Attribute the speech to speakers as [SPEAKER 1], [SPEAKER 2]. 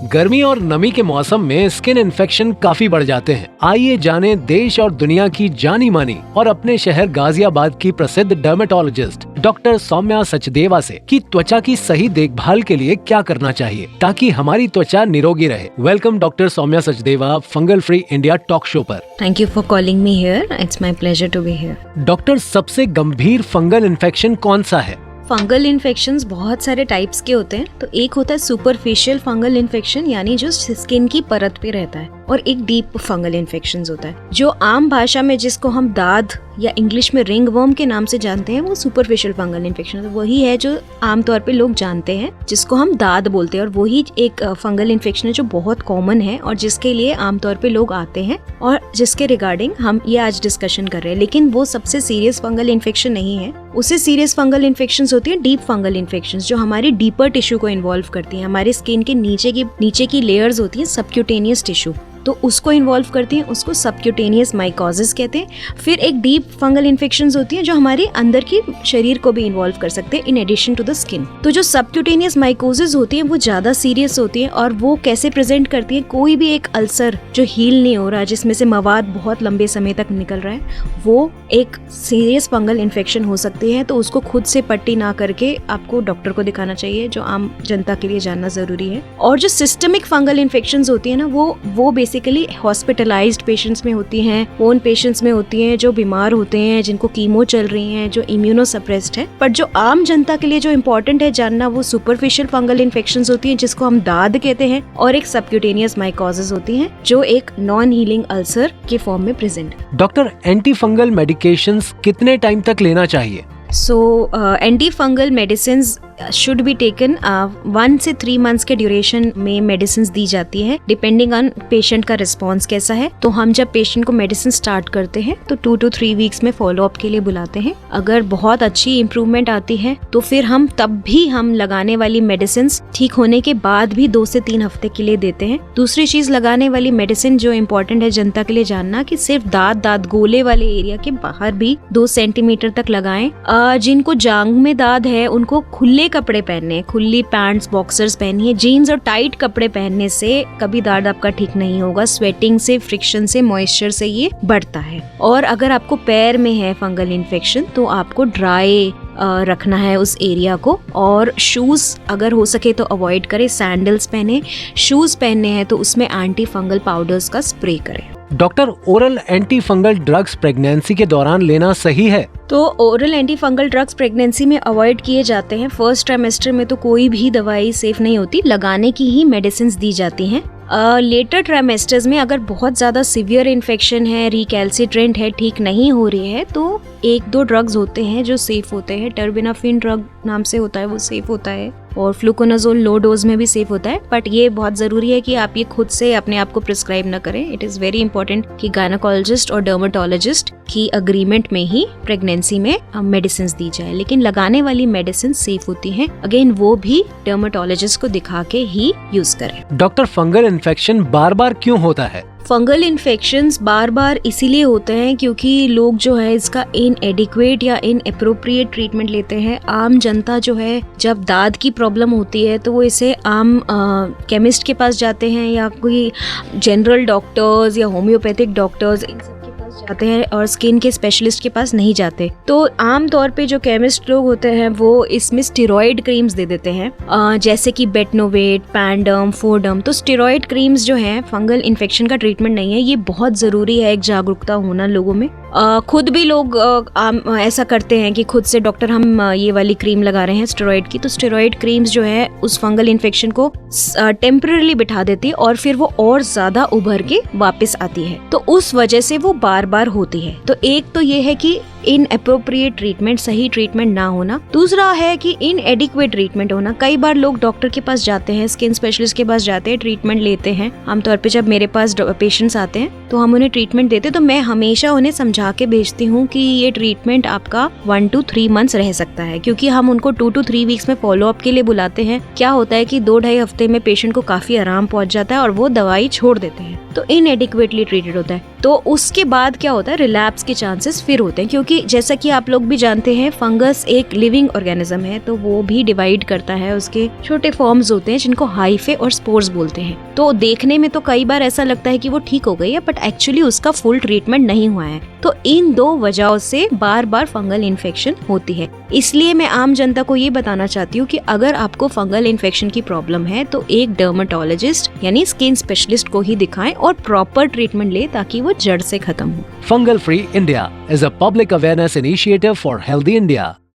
[SPEAKER 1] गर्मी और नमी के मौसम में स्किन इन्फेक्शन काफी बढ़ जाते हैं। आइए जाने देश और दुनिया की जानी मानी और अपने शहर गाजियाबाद की प्रसिद्ध डर्मेटोलॉजिस्ट डॉक्टर सौम्या सचदेवा से कि त्वचा की सही देखभाल के लिए क्या करना चाहिए ताकि हमारी त्वचा निरोगी रहे। Welcome doctor Saumya Sachdeva fungal free India talk show पर।
[SPEAKER 2] Thank you for calling me here, it's my pleasure to be here.
[SPEAKER 1] Doctor, सबसे गंभीर फंगल इन्फेक्शन कौन सा है?
[SPEAKER 2] फंगल इन्फेक्शंस बहुत सारे टाइप्स के होते हैं। तो एक होता है सुपरफिशियल फंगल इन्फेक्शन, यानी जो स्किन की परत पे रहता है, और एक डीप फंगल इन्फेक्शन होता है जो आम भाषा में जिसको हम दाद या इंग्लिश में रिंग वर्म के नाम से जानते हैं, वो सुपरफिशियल फंगल इन्फेक्शन है। वही है जो आमतौर पे लोग जानते हैं, जिसको हम दाद बोलते हैं, और वही एक फंगल इन्फेक्शन है जो बहुत कॉमन है और जिसके लिए आमतौर पे लोग आते हैं और जिसके रिगार्डिंग हम ये आज डिस्कशन कर रहे हैं। लेकिन वो सबसे सीरियस फंगल इन्फेक्शन नहीं है। उससे सीरियस फंगल इन्फेक्शन होती है डीप फंगल इन्फेक्शन, जो हमारी डीपर टिश्यू को इन्वॉल्व करती है। हमारी स्किन के नीचे की लेयर्स होती है सबक्यूटेनियस टिश्यू, तो उसको इन्वॉल्व करती हैं, उसको सबक्यूटेनियस माइकोसिस कहते हैं। फिर एक डीप फंगल इन्फेक्शंस होती हैं जो हमारे अंदर की शरीर को भी इन्वॉल्व कर सकते हैं in addition to the skin. तो जो सबक्यूटेनियस माइकोसिस होती है वो ज्यादा सीरियस होती है, और वो कैसे प्रेजेंट करती है? कोई भी एक अल्सर जो हील नहीं हो रहा, जिसमें से मवाद बहुत लंबे समय तक निकल रहा है, वो एक सीरियस फंगल इन्फेक्शन हो सकती है। तो उसको खुद से पट्टी ना करके आपको डॉक्टर को दिखाना चाहिए, जो आम जनता के लिए जानना जरूरी है। और जो सिस्टमिक फंगल इन्फेक्शंस होती है ना, वो बेसिकली हॉस्पिटलाइज्ड पेशेंट्स में होती हैं, उन पेशेंट्स में होती हैं जो बीमार होते हैं, जिनको कीमो चल रही हैं, जो इम्यूनो सप्रेस्ड है। पर जो आम जनता के लिए जो इम्पोर्टेंट है जानना, वो सुपरफिशियल फंगल इन्फेक्शंस होती हैं, जिसको हम दाद कहते हैं, और एक सबक्यूटेनियस माइकोसिस होती हैं, जो एक नॉन हीलिंग अल्सर के फॉर्म में present.
[SPEAKER 1] Doctor, anti fungal medications कितने टाइम तक लेना चाहिए?
[SPEAKER 2] So antifungal medicines should be taken 1 से 3 months के ड्यूरेशन में मेडिसिन दी जाती है, डिपेंडिंग ऑन पेशेंट का रिस्पॉन्स कैसा है। तो हम जब पेशेंट को मेडिसिन स्टार्ट करते हैं तो 2 to 3 वीक्स में फॉलो अप के लिए बुलाते हैं। अगर बहुत अच्छी इम्प्रूवमेंट आती है तो फिर हम तब भी हम लगाने वाली मेडिसिन ठीक होने के बाद भी 2 से 3 हफ्ते के लिए देते हैं। दूसरी चीज, लगाने वाली मेडिसिन जो इम्पोर्टेंट है जनता के लिए जानना, कि सिर्फ दाद गोले वाले एरिया के बाहर भी 2 सेंटीमीटर तक लगाएं। जिनको जांग में दाद है उनको खुले कपड़े पहनने, खुली पैंट्स बॉक्सर्स पहनिए। जीन्स और टाइट कपड़े पहनने से कभी दाद आपका ठीक नहीं होगा। स्वेटिंग से, फ्रिक्शन से, मॉइस्चर से ये बढ़ता है। और अगर आपको पैर में है फंगल इन्फेक्शन तो आपको ड्राई रखना है उस एरिया को, और शूज अगर हो सके तो अवॉइड करें। सैंडल्स पहने, शूज पहनने हैं तो उसमें एंटी फंगल पाउडर्स का स्प्रे करें।
[SPEAKER 1] Doctor, oral anti fungal drugs pregnancy के दौरान लेना सही है?
[SPEAKER 2] तो oral anti fungal drugs pregnancy में अवॉइड किए जाते हैं। फर्स्ट ट्राइमेस्टर में तो कोई भी दवाई सेफ नहीं होती, लगाने की ही मेडिसिन दी जाती हैं। लेटर ट्राइमेस्टर्स में अगर बहुत ज़्यादा सीवियर इन्फेक्शन है, रिकैल्सिट्रेंट है, ठीक नहीं हो रही है, तो 1-2 ड्रग्स होते हैं जो सेफ होते हैं। टर्बिनाफिन ड्रग नाम से होता है, वो सेफ होता है, और फ्लूकोनाजोल लो डोज में भी सेफ होता है। बट ये बहुत ज़रूरी है कि आप ये खुद से अपने आप को प्रिस्क्राइब ना करें। इट इज़ वेरी इंपॉर्टेंट कि गायनेकोलॉजिस्ट और डर्मेटोलॉजिस्ट की अग्रीमेंट में ही प्रेगनेंसी में मेडिसिन दी जाए। लेकिन लगाने वाली मेडिसिन सेफ होती हैं, अगेन वो भी डर्मेटोलॉजिस्ट को दिखा के ही यूज करें।
[SPEAKER 1] डॉक्टर, फंगल इन्फेक्शन बार बार क्यों होता है?
[SPEAKER 2] फंगल इन्फेक्शंस बार बार इसीलिए होते हैं क्योंकि लोग जो है इसका इनएडिक्वेट या इनएप्रोप्रिएट ट्रीटमेंट लेते हैं। आम जनता जो है, जब दाद की प्रॉब्लम होती है तो वो इसे आम केमिस्ट के पास जाते हैं, या कोई जनरल डॉक्टर्स या होम्योपैथिक डॉक्टर्स जाते हैं, और स्किन के स्पेशलिस्ट के पास नहीं जाते। तो आम तौर पे जो केमिस्ट लोग होते हैं वो इसमें स्टेरॉइड क्रीम्स दे देते हैं, जैसे कि बेटनोवेट, पैंडम, फोर्डम। तो स्टेरॉइड क्रीम्स जो हैं फंगल इन्फेक्शन का ट्रीटमेंट नहीं है। ये बहुत जरूरी है एक जागरूकता होना लोगों में। खुद भी लोग ऐसा करते हैं कि खुद से डॉक्टर हम ये वाली क्रीम लगा रहे हैं स्टेरॉइड की। तो स्टेरॉइड क्रीम्स जो है उस फंगल इन्फेक्शन को टेम्पररी बिठा देती है, और फिर वो और ज्यादा उभर के वापस आती है। तो उस वजह से वो बार बार होती है। तो एक तो ये है कि इनएप्रोप्रिएट ट्रीटमेंट, सही ट्रीटमेंट ना होना। दूसरा है कि इनएडिक्वेट ट्रीटमेंट होना। कई बार लोग डॉक्टर के पास जाते हैं, स्किन स्पेशलिस्ट के पास जाते हैं, ट्रीटमेंट लेते हैं। आमतौर पे जब मेरे पास पेशेंट्स आते हैं तो हम उन्हें ट्रीटमेंट देते हैं, तो मैं हमेशा उन्हें समझा के भेजती हूँ कि ये ट्रीटमेंट आपका 1 to 3 months रह सकता है, क्योंकि हम उनको 2 to 3 वीक्स में फॉलो अप के लिए बुलाते हैं। क्या होता है कि 2-2.5 हफ्ते में पेशेंट को काफी आराम पहुंच जाता है और वो दवाई छोड़ देते हैं, तो इनएडिक्वेटली ट्रीटेड होता है। तो उसके बाद क्या होता है, रिलैप्स के चांसेस फिर होते हैं, क्योंकि जैसा कि आप लोग भी जानते हैं फंगस एक लिविंग ऑर्गेनिज्म है, तो वो भी डिवाइड करता है, उसके छोटे फॉर्म्स होते हैं जिनको हाइफे और स्पोर्स बोलते हैं। तो देखने में तो कई बार ऐसा लगता है कि वो ठीक हो गई है, बट एक्चुअली उसका फुल ट्रीटमेंट नहीं हुआ है। तो इन 2 वजहों से बार बार फंगल इन्फेक्शन होती है। इसलिए मैं आम जनता को ये बताना चाहती हूँ कि अगर आपको फंगल इन्फेक्शन की प्रॉब्लम है तो एक डर्मेटोलॉजिस्ट यानी स्किन स्पेशलिस्ट को ही दिखाएं और प्रॉपर ट्रीटमेंट ले ताकि वो जड़ से खत्म हो।
[SPEAKER 1] Fungal Free India is a public awareness initiative for Healthy India.